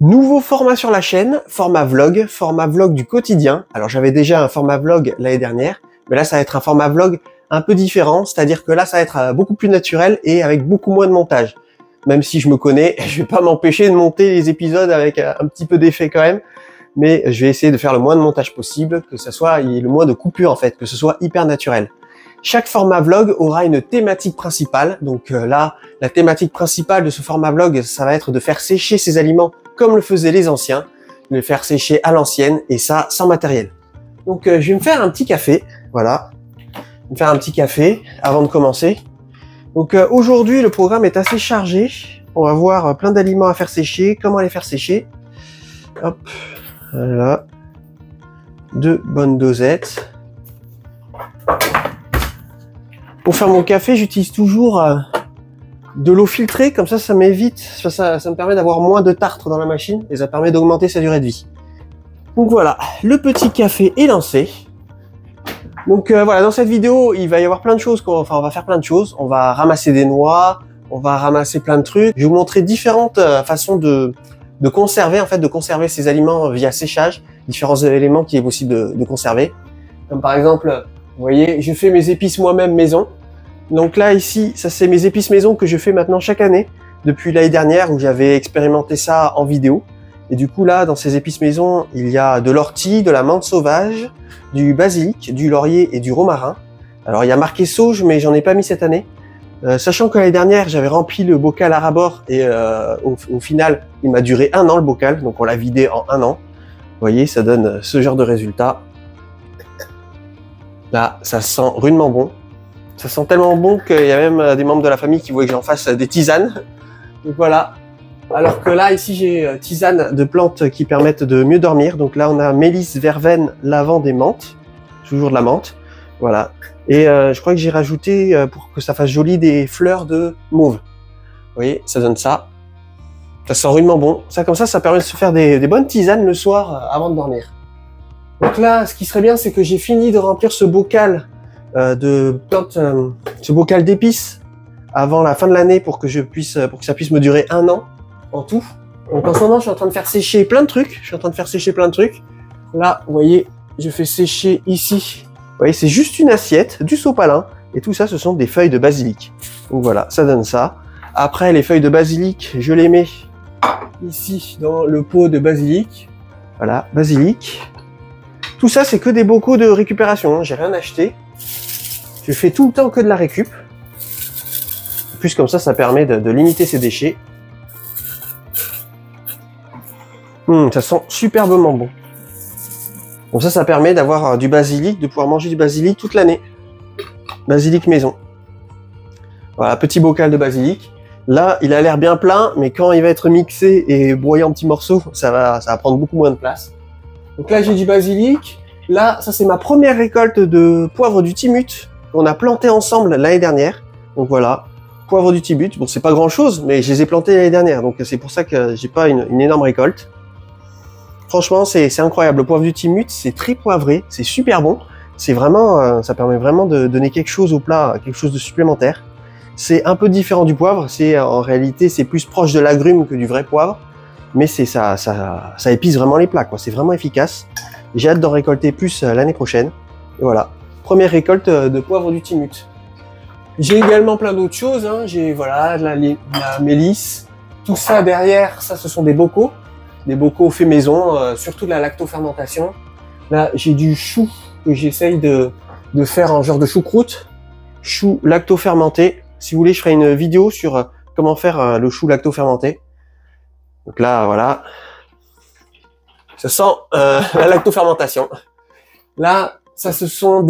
Nouveau format sur la chaîne, format vlog du quotidien. Alors j'avais déjà un format vlog l'année dernière, mais là ça va être un format vlog un peu différent, c'est-à-dire que là ça va être beaucoup plus naturel et avec beaucoup moins de montage. Même si je me connais, je vais pas m'empêcher de monter les épisodes avec un petit peu d'effet quand même, mais je vais essayer de faire le moins de montage possible, que ce soit le moins de coupures en fait, que ce soit hyper naturel. Chaque format vlog aura une thématique principale, donc là, la thématique principale de ce format vlog, ça va être de faire sécher ses aliments comme le faisaient les anciens, de les faire sécher à l'ancienne, et ça sans matériel. Donc je vais me faire un petit café, voilà, je vais me faire un petit café avant de commencer. Donc aujourd'hui, le programme est assez chargé, on va voir plein d'aliments à faire sécher, comment les faire sécher. Hop, voilà, 2 bonnes dosettes. Pour faire mon café, j'utilise toujours de l'eau filtrée, comme ça m'évite, ça me permet d'avoir moins de tartre dans la machine et ça permet d'augmenter sa durée de vie. Donc voilà, le petit café est lancé. Donc voilà, dans cette vidéo, il va y avoir plein de choses, on va faire plein de choses. On va ramasser des noix, on va ramasser plein de trucs. Je vais vous montrer différentes façons de conserver, en fait, de conserver ces aliments via séchage, différents éléments qu'il est possible de conserver. Comme par exemple, vous voyez, je fais mes épices moi-même maison. Donc là, ici, ça c'est mes épices maison que je fais maintenant chaque année, depuis l'année dernière où j'avais expérimenté ça en vidéo. Et du coup là, dans ces épices maison, il y a de l'ortie, de la menthe sauvage, du basilic, du laurier et du romarin. Alors il y a marqué sauge, mais j'en ai pas mis cette année. Sachant que l'année dernière, j'avais rempli le bocal à ras-bord et au final, il m'a duré 1 an le bocal, donc on l'a vidé en 1 an. Vous voyez, ça donne ce genre de résultat. Là, ça sent rudement bon. Ça sent tellement bon qu'il y a même des membres de la famille qui voulaient que j'en fasse des tisanes. Donc voilà. Alors que là, ici, j'ai tisane de plantes qui permettent de mieux dormir. Donc là, on a mélisse, verveine, lavande et menthe. Toujours de la menthe. Voilà. Et je crois que j'ai rajouté, pour que ça fasse joli, des fleurs de mauve. Vous voyez, ça donne ça. Ça sent rudement bon. Ça, comme ça permet de se faire des bonnes tisanes le soir avant de dormir. Donc là, ce qui serait bien, c'est que j'ai fini de remplir ce bocal de plantes, ce bocal d'épices avant la fin de l'année pour que ça puisse me durer 1 an en tout. Donc en ce moment, je suis en train de faire sécher plein de trucs. Là, vous voyez, je fais sécher ici. Vous voyez, c'est juste une assiette, du sopalin, et tout ça, ce sont des feuilles de basilic. Donc voilà, ça donne ça. Après, les feuilles de basilic, je les mets ici dans le pot de basilic. Voilà, basilic. Tout ça, c'est que des bocaux de récupération, hein. J'ai rien acheté. Je fais tout le temps que de la récup. En plus, comme ça permet de limiter ses déchets. Ça sent superbement bon. Donc ça permet d'avoir du basilic, de pouvoir manger du basilic toute l'année. Basilic maison. Voilà, petit bocal de basilic. Là, il a l'air bien plein, mais quand il va être mixé et broyé en petits morceaux, ça va prendre beaucoup moins de place. Donc là, j'ai du basilic. Là, ça c'est ma première récolte de poivre du Timut qu'on a planté ensemble l'année dernière. Donc voilà, poivre du Timut. Bon, c'est pas grand chose, mais je les ai plantés l'année dernière. Donc c'est pour ça que j'ai pas une énorme récolte. Franchement, c'est incroyable. Le poivre du Timut, c'est très poivré, c'est super bon. C'est vraiment, ça permet vraiment de donner quelque chose au plat, quelque chose de supplémentaire. C'est un peu différent du poivre. En réalité, c'est plus proche de l'agrume que du vrai poivre. Mais ça épice vraiment les plats, quoi. C'est vraiment efficace. J'ai hâte d'en récolter plus l'année prochaine. Et voilà, première récolte de poivre du Timut. J'ai également plein d'autres choses, hein. J'ai voilà la mélisse. Tout ça derrière, ça ce sont des bocaux faits maison, surtout de la lactofermentation. Là, j'ai du chou que j'essaye de faire en genre de choucroute, chou lactofermenté. Si vous voulez, je ferai une vidéo sur comment faire le chou lactofermenté. Donc là, voilà, ça sent la lactofermentation. Là, ça ce sont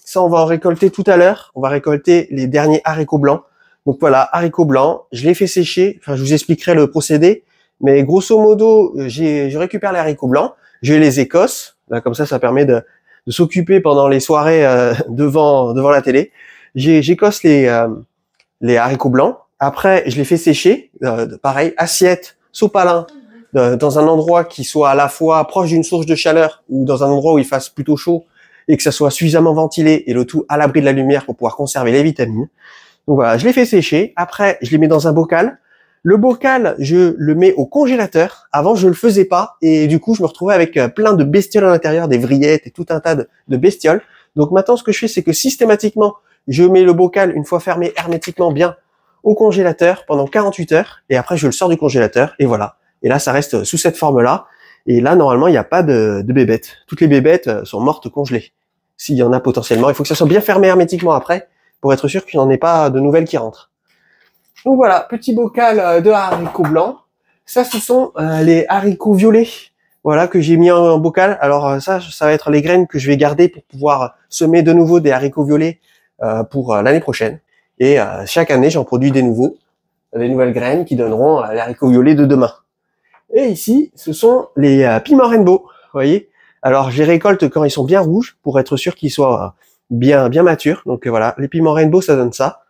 ça on va en récolter tout à l'heure. On va récolter les derniers haricots blancs. Donc voilà, haricots blancs, je les fais sécher. Enfin, je vous expliquerai le procédé. Mais grosso modo, je récupère les haricots blancs, je les écosse. Là, comme ça permet de s'occuper pendant les soirées devant la télé. J'écosse les haricots blancs. Après, je les fais sécher. Pareil, assiette, sopalin, dans un endroit qui soit à la fois proche d'une source de chaleur ou dans un endroit où il fasse plutôt chaud et que ça soit suffisamment ventilé et le tout à l'abri de la lumière pour pouvoir conserver les vitamines. Donc voilà, je les fais sécher. Après, je les mets dans un bocal. Le bocal, je le mets au congélateur. Avant, je le faisais pas et du coup, je me retrouvais avec plein de bestioles à l'intérieur, des vrillettes et tout un tas de bestioles. Donc maintenant, ce que je fais, c'est que systématiquement, je mets le bocal, une fois fermé hermétiquement bien, au congélateur pendant 48 heures et après, je le sors du congélateur et voilà. Et là, ça reste sous cette forme-là. Et là, normalement, il n'y a pas de bébêtes. Toutes les bébêtes sont mortes congelées. S'il y en a potentiellement, il faut que ça soit bien fermé hermétiquement après pour être sûr qu'il n'y en ait pas de nouvelles qui rentrent. Donc voilà, petit bocal de haricots blancs. Ça, ce sont les haricots violets, voilà, que j'ai mis en bocal. Alors ça va être les graines que je vais garder pour pouvoir semer de nouveau des haricots violets pour l'année prochaine. Et chaque année, j'en produis des nouveaux, des nouvelles graines qui donneront les haricots violets de demain. Et ici, ce sont les piments rainbow, vous voyez. Alors, je les récolte quand ils sont bien rouges pour être sûr qu'ils soient bien matures. Donc voilà, les piments rainbow, ça donne ça.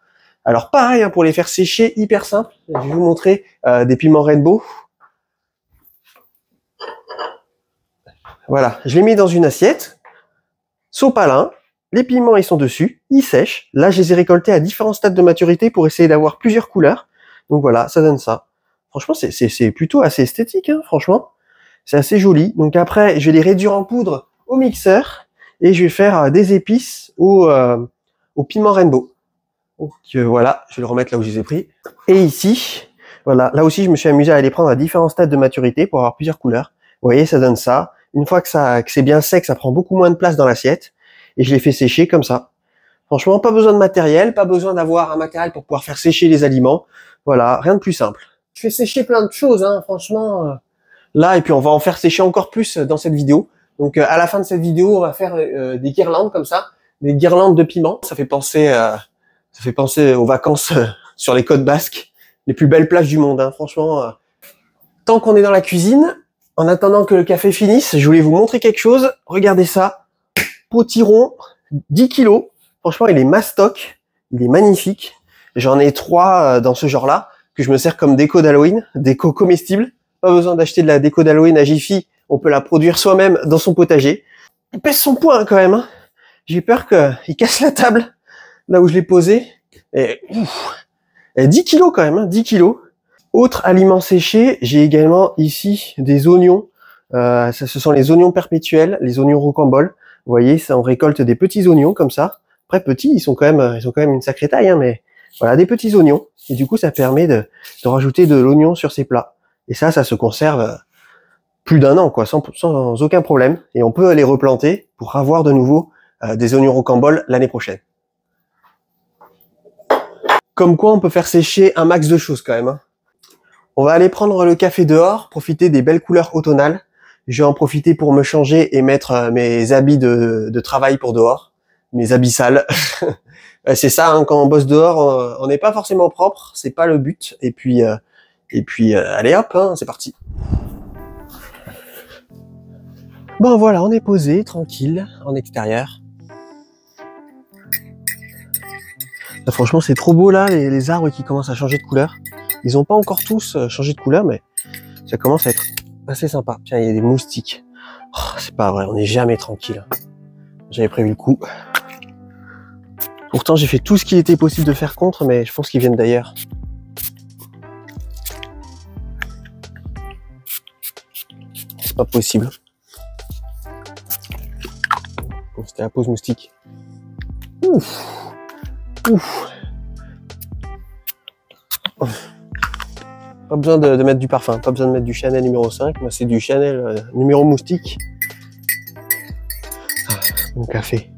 Alors pareil, hein, pour les faire sécher, hyper simple. Je vais vous montrer des piments rainbow. Voilà, je les mets dans une assiette. Sopalin, les piments ils sont dessus, ils sèchent. Là, je les ai récoltés à différents stades de maturité pour essayer d'avoir plusieurs couleurs. Donc voilà, ça donne ça. Franchement, c'est plutôt assez esthétique, hein, franchement. C'est assez joli. Donc après, je vais les réduire en poudre au mixeur et je vais faire des épices au piment rainbow. Donc voilà, je vais le remettre là où je les ai pris. Et ici, voilà, là aussi je me suis amusé à les prendre à différents stades de maturité pour avoir plusieurs couleurs. Vous voyez, ça donne ça. Une fois que c'est bien sec, ça prend beaucoup moins de place dans l'assiette. Et je les fais sécher comme ça. Franchement, pas besoin de matériel, pas besoin d'avoir un matériel pour pouvoir faire sécher les aliments. Voilà, rien de plus simple. Je fais sécher plein de choses, hein, franchement. Là, et puis on va en faire sécher encore plus dans cette vidéo. Donc à la fin de cette vidéo, on va faire des guirlandes comme ça, des guirlandes de piment. Ça fait penser aux vacances sur les côtes basques, les plus belles plages du monde, hein, franchement. Tant qu'on est dans la cuisine, en attendant que le café finisse, je voulais vous montrer quelque chose. Regardez ça, potiron, 10 kilos. Franchement, il est mastoc, il est magnifique. J'en ai 3 dans ce genre-là, que je me sers comme déco d'Halloween, déco comestible. Pas besoin d'acheter de la déco d'Halloween à Jiffy, on peut la produire soi-même dans son potager. Il pèse son poids hein, quand même. Hein. J'ai peur qu'il casse la table, là où je l'ai posé. Et 10 kilos quand même, hein, 10 kilos. Autre aliment séché, j'ai également ici des oignons. Ce sont les oignons perpétuels, les oignons rocambole. Vous voyez, ça, on récolte des petits oignons comme ça. Après petits, ils sont quand même une sacrée taille, hein, mais voilà, des petits oignons. Et du coup, ça permet de rajouter de l'oignon sur ces plats. Et ça se conserve plus d'un an, quoi, sans aucun problème. Et on peut les replanter pour avoir de nouveau des oignons rocambole l'année prochaine. Comme quoi, on peut faire sécher un max de choses quand même. Hein. On va aller prendre le café dehors, profiter des belles couleurs automnales. Je vais en profiter pour me changer et mettre mes habits de travail pour dehors, mes habits sales. C'est ça, hein, quand on bosse dehors, on n'est pas forcément propre, c'est pas le but. Et puis allez hop, hein, c'est parti. Bon voilà, on est posé, tranquille, en extérieur. Là, franchement, c'est trop beau là, les arbres qui commencent à changer de couleur. Ils n'ont pas encore tous changé de couleur, mais ça commence à être assez sympa. Tiens, il y a des moustiques. Oh, c'est pas vrai, on n'est jamais tranquille. J'avais prévu le coup. Pourtant, j'ai fait tout ce qui était possible de faire contre, mais je pense qu'ils viennent d'ailleurs. C'est pas possible. Bon, c'était la pause moustique. Ouf. Ouf. Pas besoin de mettre du parfum, pas besoin de mettre du Chanel numéro 5, moi c'est du Chanel numéro moustique. Ah, mon café.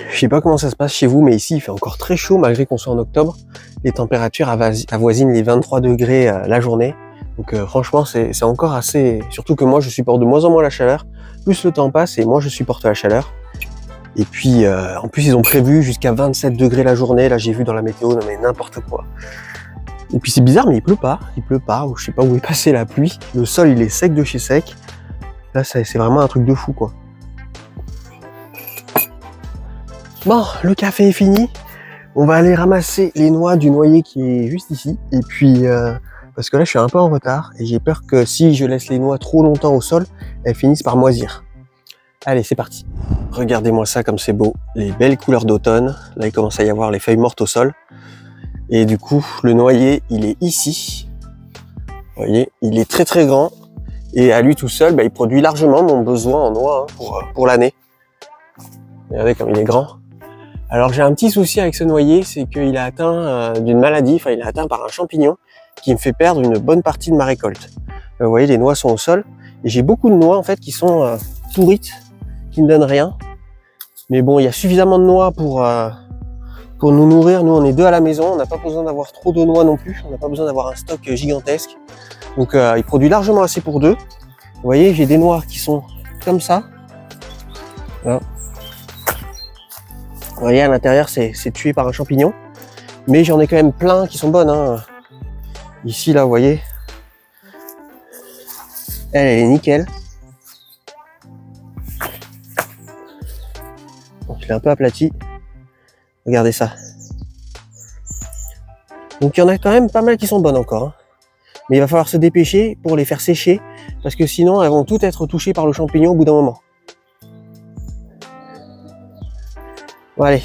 Je sais pas comment ça se passe chez vous, mais ici il fait encore très chaud malgré qu'on soit en octobre. Les températures avoisinent les 23 degrés la journée. Donc franchement c'est encore assez... Surtout que moi je supporte de moins en moins la chaleur. Plus le temps passe et moi je supporte la chaleur. Et puis en plus ils ont prévu jusqu'à 27 degrés la journée. Là j'ai vu dans la météo, non mais n'importe quoi. Et puis c'est bizarre mais il pleut pas, ou je sais pas où est passée la pluie. Le sol il est sec de chez sec. Là c'est vraiment un truc de fou quoi. Bon, le café est fini. On va aller ramasser les noix du noyer qui est juste ici. Et puis, parce que là je suis un peu en retard et j'ai peur que si je laisse les noix trop longtemps au sol, elles finissent par moisir. Allez, c'est parti. Regardez-moi ça comme c'est beau. Les belles couleurs d'automne. Là il commence à y avoir les feuilles mortes au sol. Et du coup, le noyer, il est ici. Vous voyez, il est très très grand. Et à lui tout seul, il produit largement mon besoin en noix pour l'année. Regardez comme il est grand. Alors j'ai un petit souci avec ce noyer, c'est qu'il est atteint d'une maladie, enfin il est atteint par un champignon qui me fait perdre une bonne partie de ma récolte. Vous voyez, les noix sont au sol. Et j'ai beaucoup de noix en fait qui sont pourrites, qui ne donnent rien. Mais bon, il y a suffisamment de noix pour nous nourrir. Nous, on est deux à la maison, on n'a pas besoin d'avoir trop de noix non plus. On n'a pas besoin d'avoir un stock gigantesque. Donc il produit largement assez pour deux. Vous voyez, j'ai des noix qui sont comme ça. Voilà. Vous voyez, à l'intérieur, c'est tué par un champignon. Mais j'en ai quand même plein qui sont bonnes. Hein. Ici, là, vous voyez. Elle est nickel. Donc, je l'ai un peu aplati. Regardez ça. Donc, il y en a quand même pas mal qui sont bonnes encore. Hein. Mais il va falloir se dépêcher pour les faire sécher. Parce que sinon, elles vont toutes être touchées par le champignon au bout d'un moment. Bon, allez.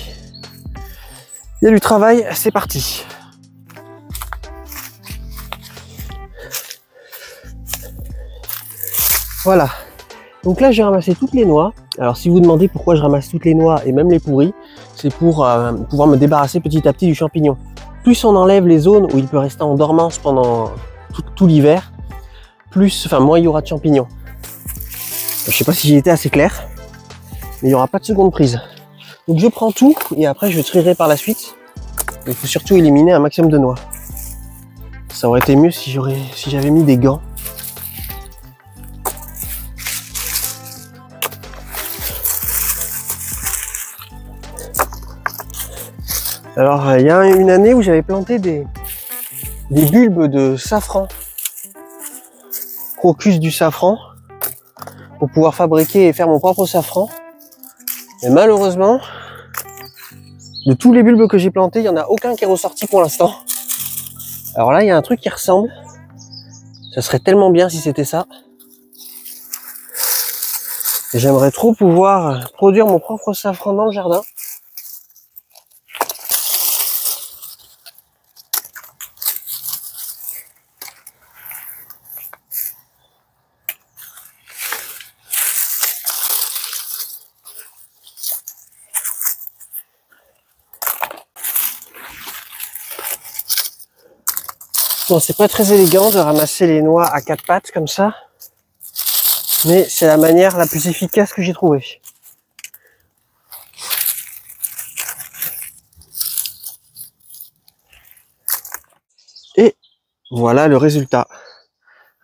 Il y a du travail, c'est parti. Voilà. Donc là, j'ai ramassé toutes les noix. Alors, si vous demandez pourquoi je ramasse toutes les noix et même les pourries, c'est pour pouvoir me débarrasser petit à petit du champignon. Plus on enlève les zones où il peut rester en dormance pendant tout l'hiver, moins il y aura de champignons. Je sais pas si j'ai été assez clair, mais il n'y aura pas de seconde prise. Donc je prends tout et après je trierai par la suite. Il faut surtout éliminer un maximum de noix. Ça aurait été mieux si j'avais mis des gants. Alors il y a une année où j'avais planté des bulbes de safran, crocus du safran, pour pouvoir fabriquer et faire mon propre safran. Et malheureusement, de tous les bulbes que j'ai plantés, il n'y en a aucun qui est ressorti pour l'instant. Alors là, il y a un truc qui ressemble. Ça serait tellement bien si c'était ça. Et j'aimerais trop pouvoir produire mon propre safran dans le jardin. Bon, c'est pas très élégant de ramasser les noix à quatre pattes comme ça, mais c'est la manière la plus efficace que j'ai trouvée. Et voilà le résultat.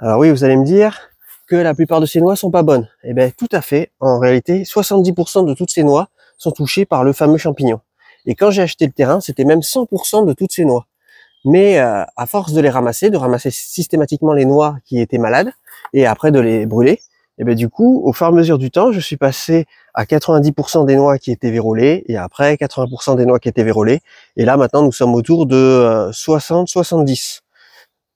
Alors oui, vous allez me dire que la plupart de ces noix sont pas bonnes. Eh bien, tout à fait. En réalité, 70% de toutes ces noix sont touchées par le fameux champignon. Et quand j'ai acheté le terrain, c'était même 100% de toutes ces noix. Mais à force de ramasser systématiquement les noix qui étaient malades, et après de les brûler, et bien du coup, au fur et à mesure du temps, je suis passé à 90% des noix qui étaient vérolées, et après 80% des noix qui étaient vérolées, et là maintenant nous sommes autour de 60-70.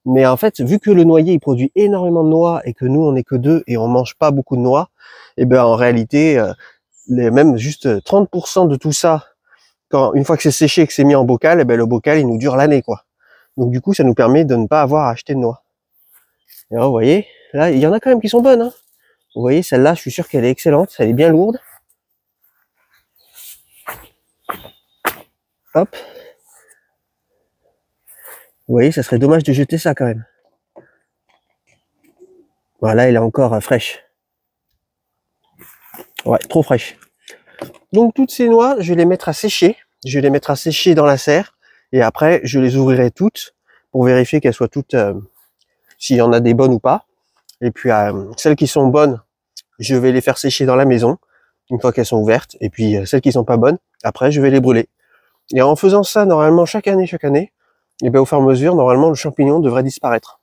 Mais en fait, vu que le noyer il produit énormément de noix, et que nous on n'est que deux, et on mange pas beaucoup de noix, et bien en réalité, même juste 30% de tout ça, une fois que c'est séché et que c'est mis en bocal, et bien le bocal il nous dure l'année quoi. Donc du coup, ça nous permet de ne pas avoir à acheter de noix. Et alors, vous voyez, là, il y en a quand même qui sont bonnes. Hein. Vous voyez, celle-là, je suis sûr qu'elle est excellente. Elle est bien lourde. Hop. Vous voyez, ça serait dommage de jeter ça quand même. Voilà, elle est encore fraîche. Ouais, trop fraîche. Donc toutes ces noix, je vais les mettre à sécher. Je vais les mettre à sécher dans la serre. Et après, je les ouvrirai toutes pour vérifier qu'elles soient toutes, s'il y en a des bonnes ou pas. Et puis, celles qui sont bonnes, je vais les faire sécher dans la maison, une fois qu'elles sont ouvertes. Et puis, celles qui sont pas bonnes, après, je vais les brûler. Et en faisant ça, normalement, chaque année, et bien, au fur et à mesure, normalement, le champignon devrait disparaître.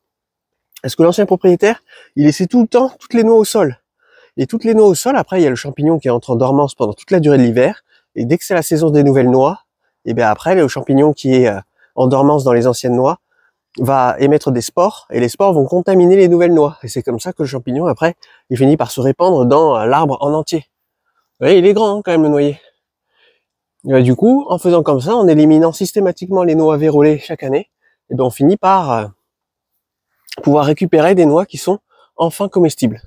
Parce que l'ancien propriétaire, il laissait tout le temps toutes les noix au sol. Et toutes les noix au sol, après, il y a le champignon qui entre en dormance pendant toute la durée de l'hiver. Et dès que c'est la saison des nouvelles noix, et bien après, le champignon qui est en dormance dans les anciennes noix va émettre des spores, et les spores vont contaminer les nouvelles noix. Et c'est comme ça que le champignon, après, il finit par se répandre dans l'arbre en entier. Vous voyez, il est grand hein, quand même le noyer. Et bah, du coup, en faisant comme ça, en éliminant systématiquement les noix vérolées chaque année, et ben on finit par pouvoir récupérer des noix qui sont enfin comestibles.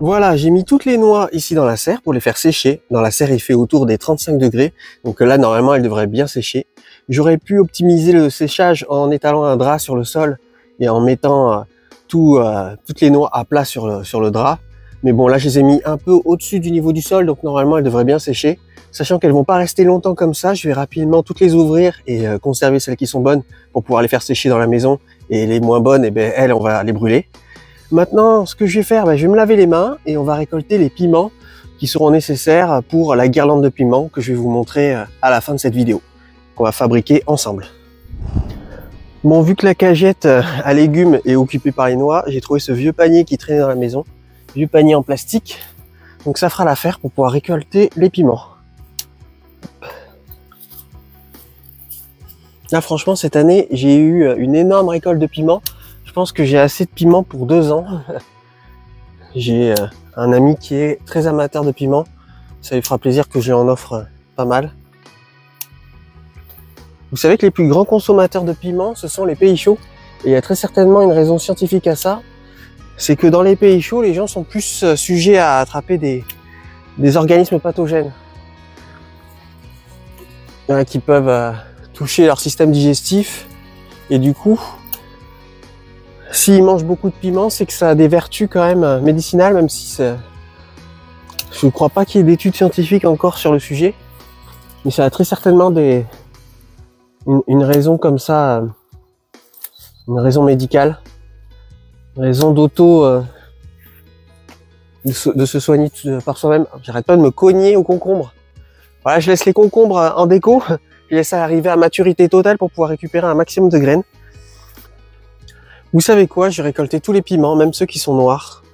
Voilà, j'ai mis toutes les noix ici dans la serre pour les faire sécher. Dans la serre, il fait autour des 35 degrés. Donc là, normalement, elles devraient bien sécher. J'aurais pu optimiser le séchage en étalant un drap sur le sol et en mettant toutes les noix à plat sur le drap. Mais bon, là, je les ai mis un peu au-dessus du niveau du sol, donc normalement, elles devraient bien sécher. Sachant qu'elles vont pas rester longtemps comme ça, je vais rapidement toutes les ouvrir et conserver celles qui sont bonnes pour pouvoir les faire sécher dans la maison. Et les moins bonnes, eh ben, elles, on va les brûler. Maintenant, ce que je vais faire, je vais me laver les mains et on va récolter les piments qui seront nécessaires pour la guirlande de piments que je vais vous montrer à la fin de cette vidéo, qu'on va fabriquer ensemble. Bon, vu que la cagette à légumes est occupée par les noix, j'ai trouvé ce vieux panier qui traînait dans la maison, vieux panier en plastique. Donc ça fera l'affaire pour pouvoir récolter les piments. Là, franchement, cette année, j'ai eu une énorme récolte de piments. Je pense que j'ai assez de piments pour 2 ans. J'ai un ami qui est très amateur de piments. Ça lui fera plaisir que je lui en offre pas mal. Vous savez que les plus grands consommateurs de piments, ce sont les pays chauds. Et il y a très certainement une raison scientifique à ça. C'est que dans les pays chauds, les gens sont plus sujets à attraper des organismes pathogènes. Qui peuvent toucher leur système digestif. Et du coup, s'ils mangent beaucoup de piments, c'est que ça a des vertus quand même médicinales, même si je ne crois pas qu'il y ait d'études scientifiques encore sur le sujet. Mais ça a très certainement une raison comme ça, une raison médicale, une raison de se soigner par soi-même. J'arrête pas de me cogner aux concombres. Voilà, je laisse les concombres en déco, je laisse ça arriver à maturité totale pour pouvoir récupérer un maximum de graines. Vous savez quoi, j'ai récolté tous les piments, même ceux qui sont noirs.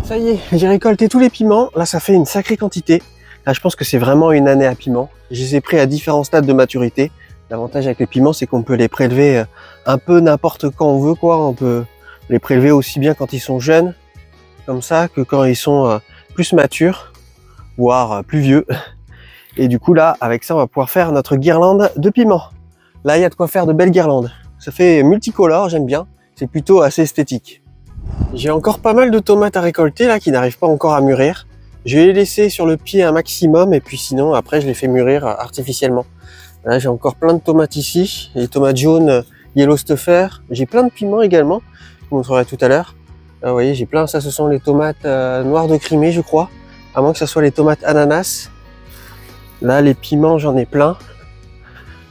Ça y est, j'ai récolté tous les piments. Là, ça fait une sacrée quantité. Là, je pense que c'est vraiment une année à piments. Je les ai pris à différents stades de maturité. L'avantage avec les piments, c'est qu'on peut les prélever un peu n'importe quand on veut, quoi. On peut les prélever aussi bien quand ils sont jeunes, comme ça, que quand ils sont plus matures, voire plus vieux. Et du coup là, avec ça, on va pouvoir faire notre guirlande de piments. Là, il y a de quoi faire de belles guirlandes. Ça fait multicolore, j'aime bien. C'est plutôt assez esthétique. J'ai encore pas mal de tomates à récolter là qui n'arrivent pas encore à mûrir. Je vais les laisser sur le pied un maximum et puis sinon après je les fais mûrir artificiellement. Là, j'ai encore plein de tomates ici, les tomates jaunes Yellow Stuffer. J'ai plein de piments également, je vous montrerai tout à l'heure. Vous voyez, j'ai plein, ça ce sont les tomates noires de Crimée, je crois. À moins que ce soit les tomates ananas. Là, les piments, j'en ai plein.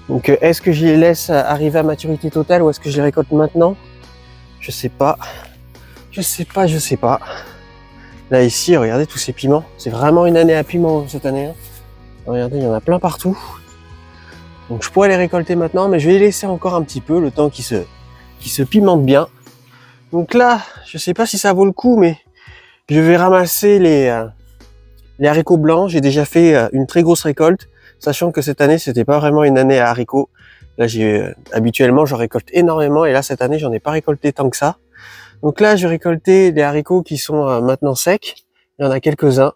Donc, est-ce que je les laisse arriver à maturité totale ou est-ce que je les récolte maintenant? Je sais pas. Je sais pas. Là, ici, regardez tous ces piments. C'est vraiment une année à piments cette année. Hein. Regardez, il y en a plein partout. Donc, je pourrais les récolter maintenant, mais je vais les laisser encore un petit peu, le temps qu'ils se pimentent bien. Donc là, je sais pas si ça vaut le coup, mais je vais ramasser les haricots blancs. J'ai déjà fait une très grosse récolte, sachant que cette année, c'était pas vraiment une année à haricots. Là, habituellement, j'en récolte énormément, et là, cette année, j'en ai pas récolté tant que ça. Donc là, j'ai récolté des haricots qui sont maintenant secs. Il y en a quelques-uns.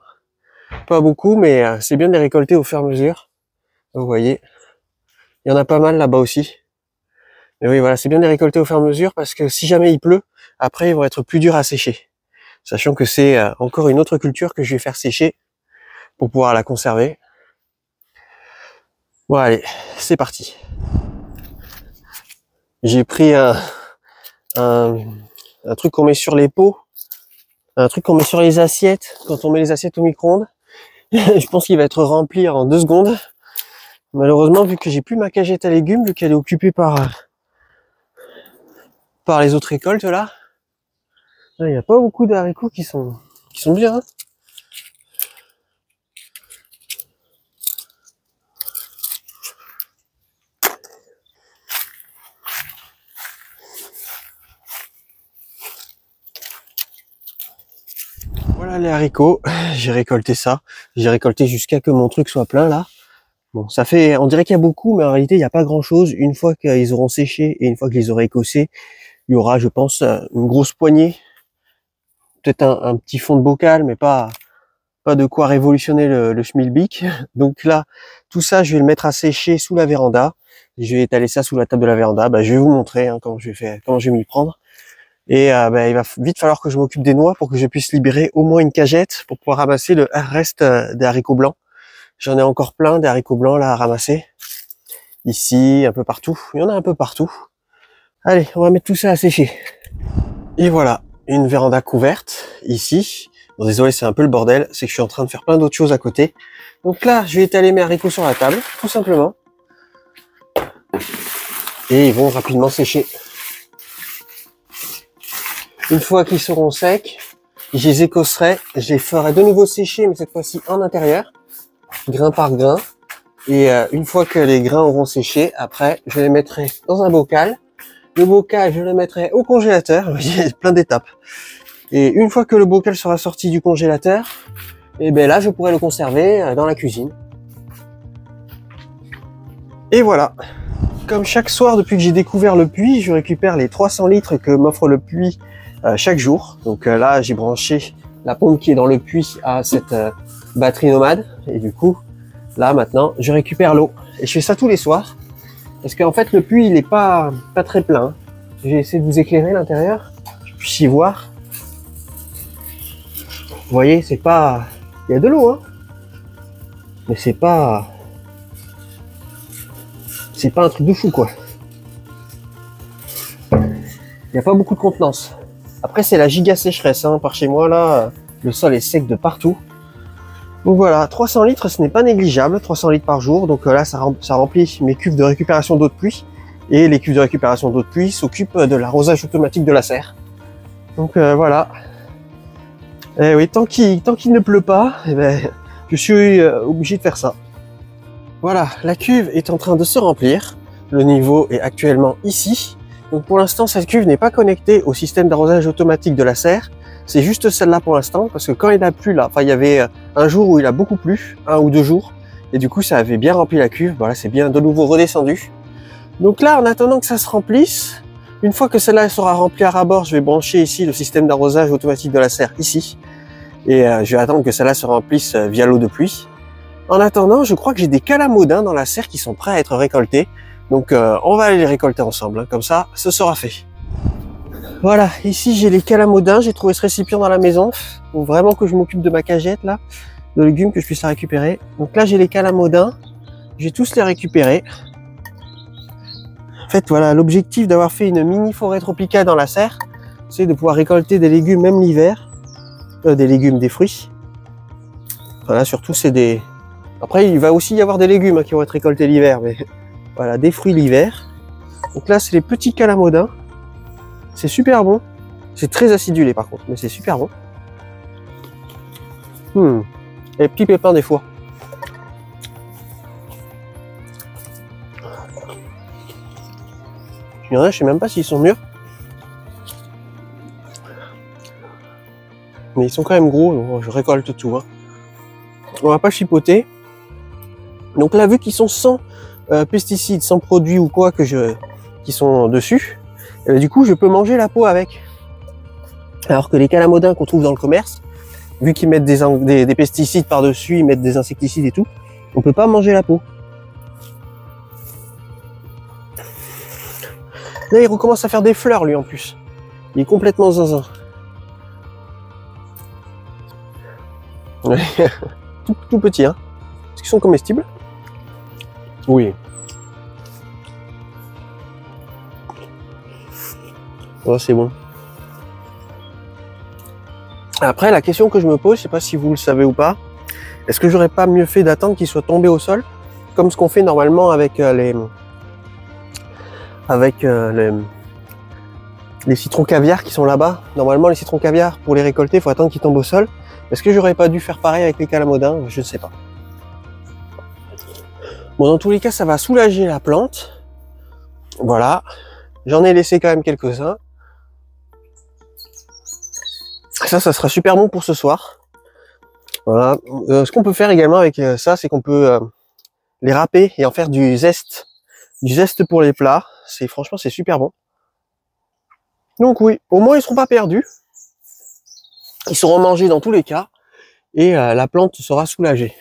Pas beaucoup, mais c'est bien de les récolter au fur et à mesure. Vous voyez. Il y en a pas mal là-bas aussi. Mais oui, voilà, c'est bien de les récolter au fur et à mesure parce que si jamais il pleut, après, ils vont être plus durs à sécher. Sachant que c'est encore une autre culture que je vais faire sécher pour pouvoir la conserver. Bon, allez, c'est parti. J'ai pris un truc qu'on met sur les pots, un truc qu'on met sur les assiettes, quand on met les assiettes au micro-ondes. Je pense qu'il va être rempli en 2 secondes. Malheureusement, vu que j'ai plus ma cagette à légumes, vu qu'elle est occupée par les autres récoltes là, il n'y a pas beaucoup d'haricots qui sont bien. Hein. Voilà les haricots, j'ai récolté ça. J'ai récolté jusqu'à que mon truc soit plein là. Bon, ça fait, on dirait qu'il y a beaucoup, mais en réalité, il n'y a pas grand chose. Une fois qu'ils auront séché et une fois que je les aurai écossés, il y aura, je pense, une grosse poignée. Peut-être un petit fond de bocal, mais pas Pas de quoi révolutionner le schmilblick. Donc là, tout ça, je vais le mettre à sécher sous la véranda. Je vais étaler ça sous la table de la véranda. Bah, je vais vous montrer hein, comment je vais m'y prendre. Et bah, il va vite falloir que je m'occupe des noix pour que je puisse libérer au moins une cagette pour pouvoir ramasser le reste des haricots blancs. J'en ai encore plein des haricots blancs là à ramasser. Ici, un peu partout. Il y en a un peu partout. Allez, on va mettre tout ça à sécher. Et voilà, une véranda couverte ici. Bon, désolé, c'est un peu le bordel, c'est que je suis en train de faire plein d'autres choses à côté. Donc là, je vais étaler mes haricots sur la table, tout simplement. Et ils vont rapidement sécher. Une fois qu'ils seront secs, je les écosserai, je les ferai de nouveau sécher, mais cette fois-ci en intérieur, grain par grain. Et une fois que les grains auront séché, après, je les mettrai dans un bocal. Le bocal, je le mettrai au congélateur. Il y a plein d'étapes. Et une fois que le bocal sera sorti du congélateur, et ben là, je pourrai le conserver dans la cuisine. Et voilà. Comme chaque soir, depuis que j'ai découvert le puits, je récupère les 300 litres que m'offre le puits chaque jour. Donc là, j'ai branché la pompe qui est dans le puits à cette batterie nomade. Et du coup, là, maintenant, je récupère l'eau. Et je fais ça tous les soirs. Parce qu'en fait, le puits, il est pas très plein. J'ai essayé de vous éclairer l'intérieur. Je puisse y voir. Vous voyez, c'est pas... Il y a de l'eau, hein. Mais c'est pas un truc de fou, quoi. Il n'y a pas beaucoup de contenance. Après, c'est la giga sécheresse, hein. Par chez moi, là, le sol est sec de partout. Donc voilà, 300 litres, ce n'est pas négligeable, 300 litres par jour. Donc là, ça remplit mes cuves de récupération d'eau de pluie. Et les cuves de récupération d'eau de pluie s'occupent de l'arrosage automatique de la serre. Donc voilà. Et oui, tant qu'il ne pleut pas, eh ben, je suis obligé de faire ça. Voilà, la cuve est en train de se remplir. Le niveau est actuellement ici. Donc pour l'instant, cette cuve n'est pas connectée au système d'arrosage automatique de la serre. C'est juste celle-là pour l'instant, parce que quand il n'a plus là, enfin il y avait un jour où il a beaucoup plu, 1 ou 2 jours, et du coup ça avait bien rempli la cuve. Voilà, c'est bien de nouveau redescendu. Donc là, en attendant que ça se remplisse, une fois que celle-là sera remplie à ras-bord, je vais brancher ici le système d'arrosage automatique de la serre ici. Et je vais attendre que celle-là se remplisse via l'eau de pluie. En attendant, je crois que j'ai des calamodins dans la serre qui sont prêts à être récoltés. Donc on va aller les récolter ensemble, hein. Comme ça, ce sera fait. Voilà, ici j'ai les calamodins, j'ai trouvé ce récipient dans la maison. Donc vraiment que je m'occupe de ma cagette là, de légumes que je puisse la récupérer. Donc là j'ai les calamodins, je vais tous les récupérer. En fait voilà, l'objectif d'avoir fait une mini forêt tropicale dans la serre, c'est de pouvoir récolter des légumes même l'hiver. Des fruits. Voilà, surtout c'est des... Après il va aussi y avoir des légumes hein, qui vont être récoltés l'hiver, mais voilà, des fruits l'hiver. Donc là c'est les petits calamodins. C'est super bon. C'est très acidulé par contre, mais c'est super bon. Et petits pépins des fois. Il y en a, je sais même pas s'ils sont mûrs. Mais ils sont quand même gros, donc je récolte tout. Hein. On va pas chipoter. Donc là, vu qu'ils sont sans pesticides, sans produits ou quoi qui sont dessus, et du coup, je peux manger la peau avec. Alors que les calamodins qu'on trouve dans le commerce, vu qu'ils mettent des pesticides par-dessus, ils mettent des insecticides et tout, on peut pas manger la peau. Là, il recommence à faire des fleurs, lui, en plus. Il est complètement zinzin. tout petit, hein. Est-ce qu'ils sont comestibles? Oui. Oh, c'est bon. Après, la question que je me pose, je sais pas si vous le savez ou pas, est-ce que j'aurais pas mieux fait d'attendre qu'ils soient tombés au sol, comme ce qu'on fait normalement avec les citrons caviar qui sont là-bas. Normalement, les citrons caviar, pour les récolter, il faut attendre qu'ils tombent au sol. Est-ce que j'aurais pas dû faire pareil avec les calamodins? Je ne sais pas. Bon, dans tous les cas, ça va soulager la plante. Voilà. J'en ai laissé quand même quelques-uns. Ça sera super bon pour ce soir. Voilà. Ce qu'on peut faire également avec ça, c'est qu'on peut les râper et en faire du zeste. Du zeste pour les plats. Franchement, c'est super bon. Donc oui, au moins ils seront pas perdus. Ils seront mangés dans tous les cas. et la plante sera soulagée.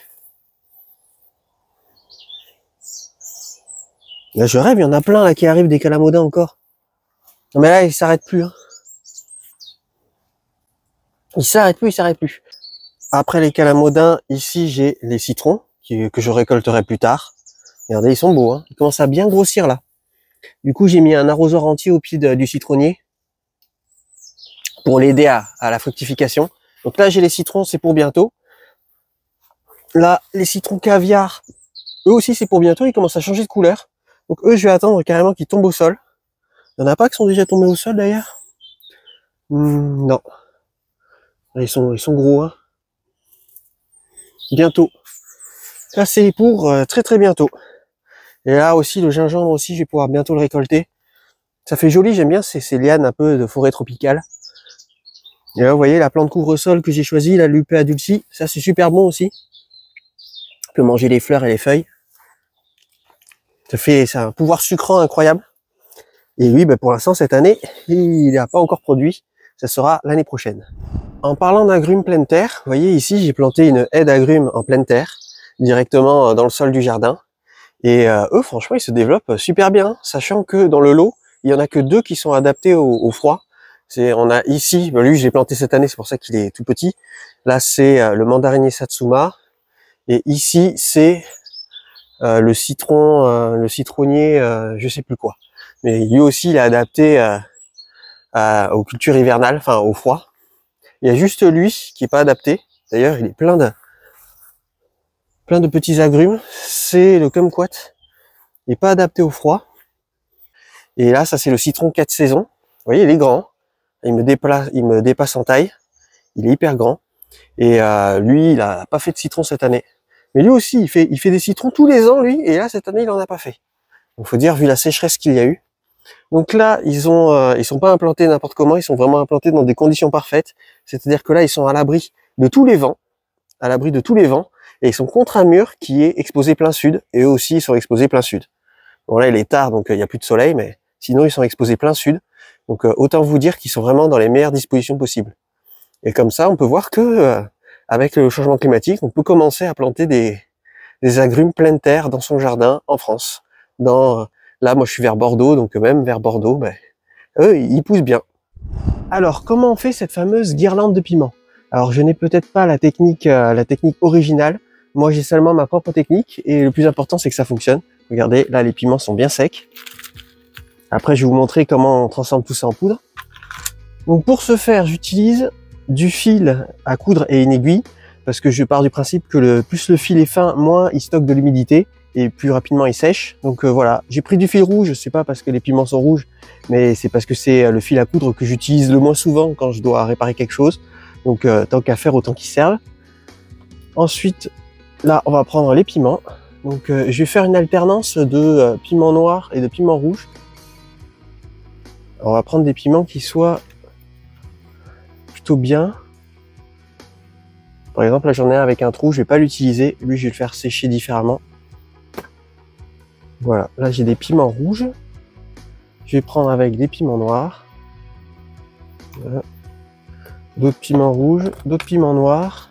Là, je rêve, il y en a plein là qui arrivent des calamodins encore. Non mais là, ils s'arrêtent plus. Hein. Ils s'arrêtent plus, ils s'arrêtent plus. Après les calamodins, ici j'ai les citrons que je récolterai plus tard. Regardez, ils sont beaux, hein. Ils commencent à bien grossir là. Du coup, j'ai mis un arrosoir entier au pied du citronnier pour l'aider à la fructification. Donc là, j'ai les citrons, c'est pour bientôt. Là, les citrons caviar, eux aussi, c'est pour bientôt. Ils commencent à changer de couleur. Donc eux, je vais attendre carrément qu'ils tombent au sol. Il y en a pas qui sont déjà tombés au sol d'ailleurs. Non. Ils sont gros, hein. Bientôt. Là, c'est pour très très bientôt. Et là aussi, le gingembre aussi, je vais pouvoir bientôt le récolter. Ça fait joli, j'aime bien ces lianes un peu de forêt tropicale. Et là, vous voyez, la plante couvre-sol que j'ai choisie, la Lupea dulci, ça c'est super bon aussi. On peut manger les fleurs et les feuilles. C'est un pouvoir sucrant incroyable. Et lui, pour l'instant, cette année, il n'a pas encore produit. Ça sera l'année prochaine. En parlant d'agrumes pleine terre, vous voyez ici, j'ai planté une haie d'agrumes en pleine terre, directement dans le sol du jardin. Et eux, franchement, ils se développent super bien, sachant que dans le lot, il y en a que 2 qui sont adaptés au froid. On a ici, lui, je l'ai planté cette année, c'est pour ça qu'il est tout petit. Là, c'est le mandarinier Satsuma. Et ici, c'est le citronnier, je sais plus quoi. Mais lui aussi, il est adapté aux cultures hivernales, enfin au froid. Il y a juste lui qui est pas adapté. D'ailleurs, il est plein de petits agrumes. C'est le kumquat. Il est pas adapté au froid. Et là, ça c'est le citron 4 saisons. Vous voyez, il est grand. Il me dépasse en taille. Il est hyper grand. Et lui, il a pas fait de citron cette année. Mais lui aussi, il fait des citrons tous les ans, lui. Et là, cette année, il en a pas fait. Donc, faut dire, vu la sécheresse qu'il y a eu. Donc là, ils sont pas implantés n'importe comment. Ils sont vraiment implantés dans des conditions parfaites. C'est-à-dire que là, ils sont à l'abri de tous les vents. Et ils sont contre un mur qui est exposé plein sud. Et eux aussi, ils sont exposés plein sud. Bon, là, il est tard, donc il n'y a plus de soleil, mais sinon, ils sont exposés plein sud. Donc, autant vous dire qu'ils sont vraiment dans les meilleures dispositions possibles. Et comme ça, on peut voir que, avec le changement climatique, on peut commencer à planter des agrumes pleine terre dans son jardin en France. Là, moi, je suis vers Bordeaux, donc même vers Bordeaux, eux, ils poussent bien. Alors, comment on fait cette fameuse guirlande de piment? Alors, je n'ai peut-être pas la technique originale. Moi, j'ai seulement ma propre technique, et le plus important, c'est que ça fonctionne. Regardez, là, les piments sont bien secs. Après, je vais vous montrer comment on transforme tout ça en poudre. Donc, pour ce faire, j'utilise du fil à coudre et une aiguille, parce que je pars du principe que plus le fil est fin, moins il stocke de l'humidité, et plus rapidement il sèche. Donc voilà, j'ai pris du fil rouge, c'est pas parce que les piments sont rouges, mais c'est parce que c'est le fil à coudre que j'utilise le moins souvent quand je dois réparer quelque chose. Donc tant qu'à faire, autant qu'ils servent. Ensuite, là, on va prendre les piments. Donc je vais faire une alternance de piment noir et de piment rouge. Alors, on va prendre des piments qui soient plutôt bien. Par exemple, là j'en ai un avec un trou, je vais pas l'utiliser. Lui, je vais le faire sécher différemment. Voilà, là j'ai des piments rouges. Je vais prendre avec des piments noirs. Voilà. D'autres piments rouges, d'autres piments noirs.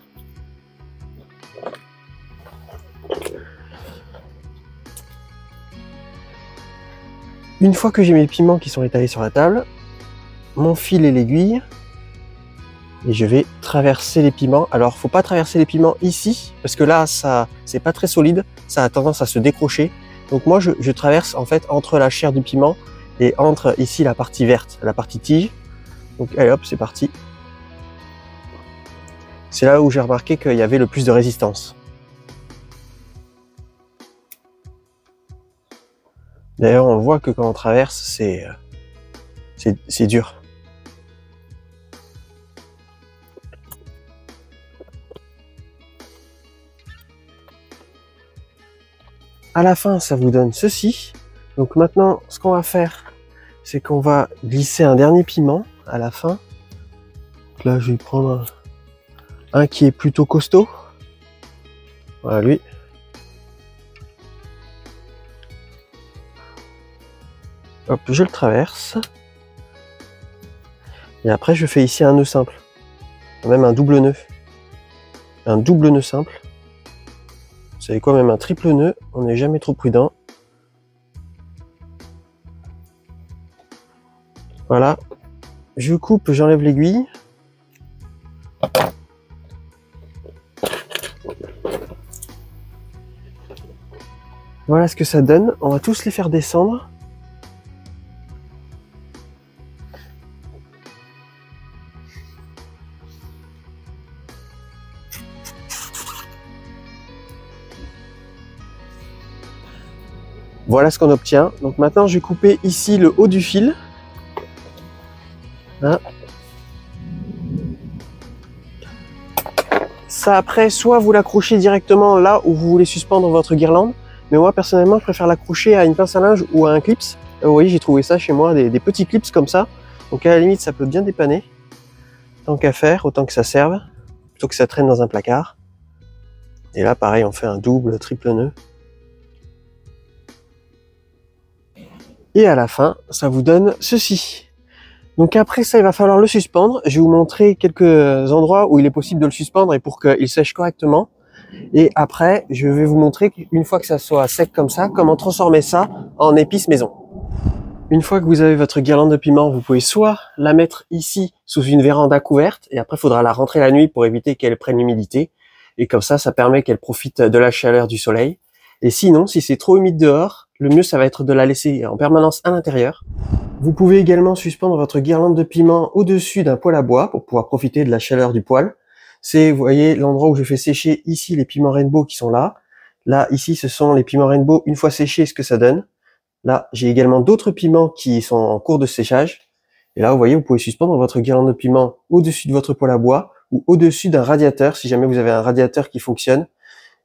Une fois que j'ai mes piments qui sont étalés sur la table, mon fil et l'aiguille, et je vais traverser les piments. Alors, faut pas traverser les piments ici, parce que là, c'est pas très solide, ça a tendance à se décrocher. Donc moi, je traverse en fait entre la chair du piment et entre ici la partie verte, la partie tige. Donc allez hop, c'est parti. C'est là où j'ai remarqué qu'il y avait le plus de résistance. D'ailleurs, on voit que quand on traverse, c'est dur. À la fin, ça vous donne ceci. Donc maintenant, ce qu'on va faire, c'est qu'on va glisser un dernier piment à la fin. Donc là, je vais prendre un qui est plutôt costaud. Voilà, lui. Hop, je le traverse. Et après, je fais ici un nœud simple. Même un double nœud. un double nœud simple. Vous savez quoi, même un triple nœud, on n'est jamais trop prudent. Voilà, je coupe, j'enlève l'aiguille. Voilà ce que ça donne. On va tous les faire descendre. Voilà ce qu'on obtient. Donc maintenant, je vais couper ici le haut du fil. Hein. Ça après, soit vous l'accrochez directement là où vous voulez suspendre votre guirlande, mais moi personnellement, je préfère l'accrocher à une pince à linge ou à un clips. Vous voyez, j'ai trouvé ça chez moi, des petits clips comme ça. Donc à la limite, ça peut bien dépanner. Tant qu'à faire, autant que ça serve, plutôt que ça traîne dans un placard. Et là, pareil, on fait un double, triple nœud. Et à la fin, ça vous donne ceci. Donc après ça, il va falloir le suspendre. Je vais vous montrer quelques endroits où il est possible de le suspendre et pour qu'il sèche correctement. Et après, je vais vous montrer qu'une fois que ça soit sec comme ça, comment transformer ça en épices maison. Une fois que vous avez votre guirlande de piment, vous pouvez soit la mettre ici sous une véranda couverte et après il faudra la rentrer la nuit pour éviter qu'elle prenne l'humidité. Et comme ça permet qu'elle profite de la chaleur du soleil. Et sinon, si c'est trop humide dehors, le mieux ça va être de la laisser en permanence à l'intérieur. Vous pouvez également suspendre votre guirlande de piment au-dessus d'un poêle à bois pour pouvoir profiter de la chaleur du poêle. C'est, vous voyez, l'endroit où je fais sécher ici les piments rainbow qui sont là. Là, ici, ce sont les piments rainbow une fois séchés, ce que ça donne. Là, j'ai également d'autres piments qui sont en cours de séchage. Et là, vous voyez, vous pouvez suspendre votre guirlande de piment au-dessus de votre poêle à bois ou au-dessus d'un radiateur si jamais vous avez un radiateur qui fonctionne.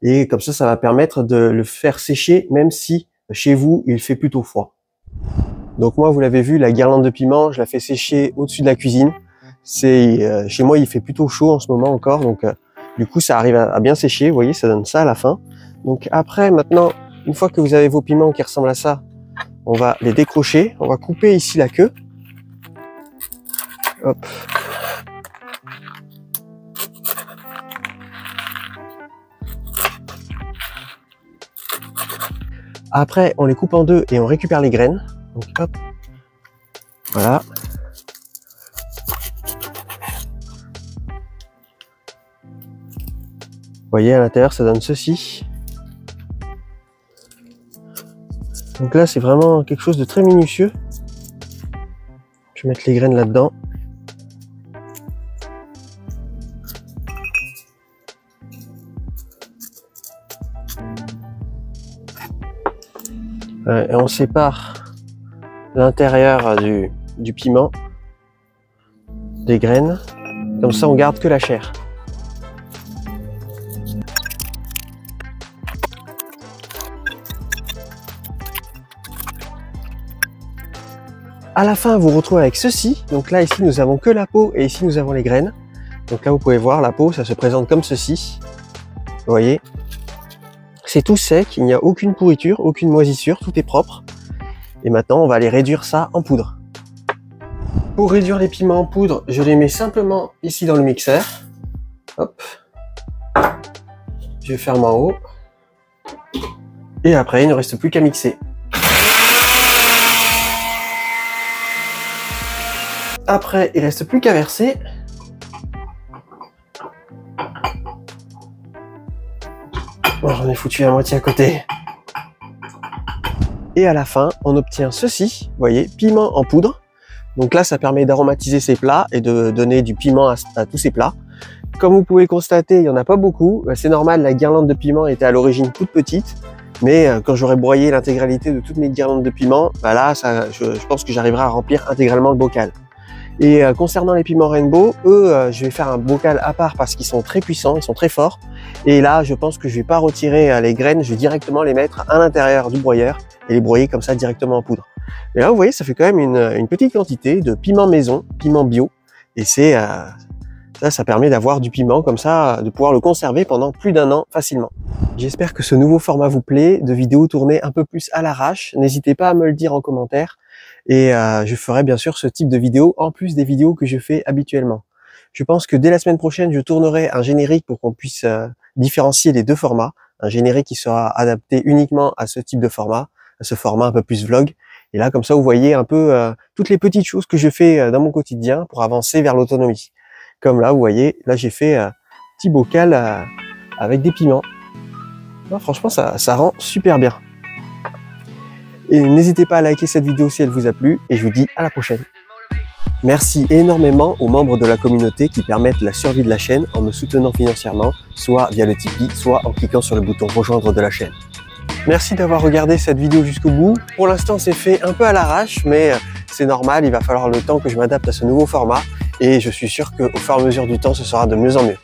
Et comme ça va permettre de le faire sécher même si chez vous, il fait plutôt froid. Donc moi, vous l'avez vu, la guirlande de piment, je la fais sécher au-dessus de la cuisine. C'est chez moi, il fait plutôt chaud en ce moment encore, donc du coup, ça arrive à bien sécher. Vous voyez, ça donne ça à la fin. Donc après, maintenant, une fois que vous avez vos piments qui ressemblent à ça, on va les décrocher. On va couper ici la queue. Hop. Après, on les coupe en deux et on récupère les graines. Donc hop, voilà. Vous voyez, à l'intérieur, ça donne ceci. Donc là, c'est vraiment quelque chose de très minutieux. Je vais mettre les graines là-dedans. Et on sépare l'intérieur du piment des graines. Comme ça, on garde que la chair. À la fin, vous vous retrouvez avec ceci. Donc là, ici, nous avons que la peau et ici, nous avons les graines. Donc là, vous pouvez voir, la peau, ça se présente comme ceci. Vous voyez, c'est tout sec, il n'y a aucune pourriture, aucune moisissure, tout est propre. Et maintenant, on va aller réduire ça en poudre. Pour réduire les piments en poudre, je les mets simplement ici dans le mixeur. Hop. Je ferme en haut. Et après, il ne reste plus qu'à mixer. Après, il ne reste plus qu'à verser. Bon, j'en ai foutu à moitié à côté. Et à la fin, on obtient ceci, vous voyez, piment en poudre. Donc là, ça permet d'aromatiser ces plats et de donner du piment à tous ces plats. Comme vous pouvez constater, il n'y en a pas beaucoup. C'est normal, la guirlande de piment était à l'origine toute petite. Mais quand j'aurai broyé l'intégralité de toutes mes guirlandes de piment, bah là, je pense que j'arriverai à remplir intégralement le bocal. Et concernant les piments rainbow, eux, je vais faire un bocal à part parce qu'ils sont très puissants, ils sont très forts. Et là, je pense que je vais pas retirer les graines, je vais directement les mettre à l'intérieur du broyeur et les broyer comme ça directement en poudre. Et là, vous voyez, ça fait quand même une petite quantité de piment maison, piment bio. Et c'est ça permet d'avoir du piment comme ça, de pouvoir le conserver pendant plus d'1 an facilement. J'espère que ce nouveau format vous plaît, de vidéos tournées un peu plus à l'arrache. N'hésitez pas à me le dire en commentaire. Et je ferai bien sûr ce type de vidéo en plus des vidéos que je fais habituellement. Je pense que dès la semaine prochaine, je tournerai un générique pour qu'on puisse différencier les deux formats. Un générique qui sera adapté uniquement à ce type de format, à ce format un peu plus vlog. Et là, comme ça, vous voyez un peu toutes les petites choses que je fais dans mon quotidien pour avancer vers l'autonomie. Comme là, vous voyez, là j'ai fait un petit bocal avec des piments. Non, franchement, ça rend super bien. Et n'hésitez pas à liker cette vidéo si elle vous a plu, et je vous dis à la prochaine. Merci énormément aux membres de la communauté qui permettent la survie de la chaîne en me soutenant financièrement, soit via le Tipeee, soit en cliquant sur le bouton rejoindre de la chaîne. Merci d'avoir regardé cette vidéo jusqu'au bout. Pour l'instant, c'est fait un peu à l'arrache, mais c'est normal, il va falloir le temps que je m'adapte à ce nouveau format, et je suis sûr qu'au fur et à mesure du temps, ce sera de mieux en mieux.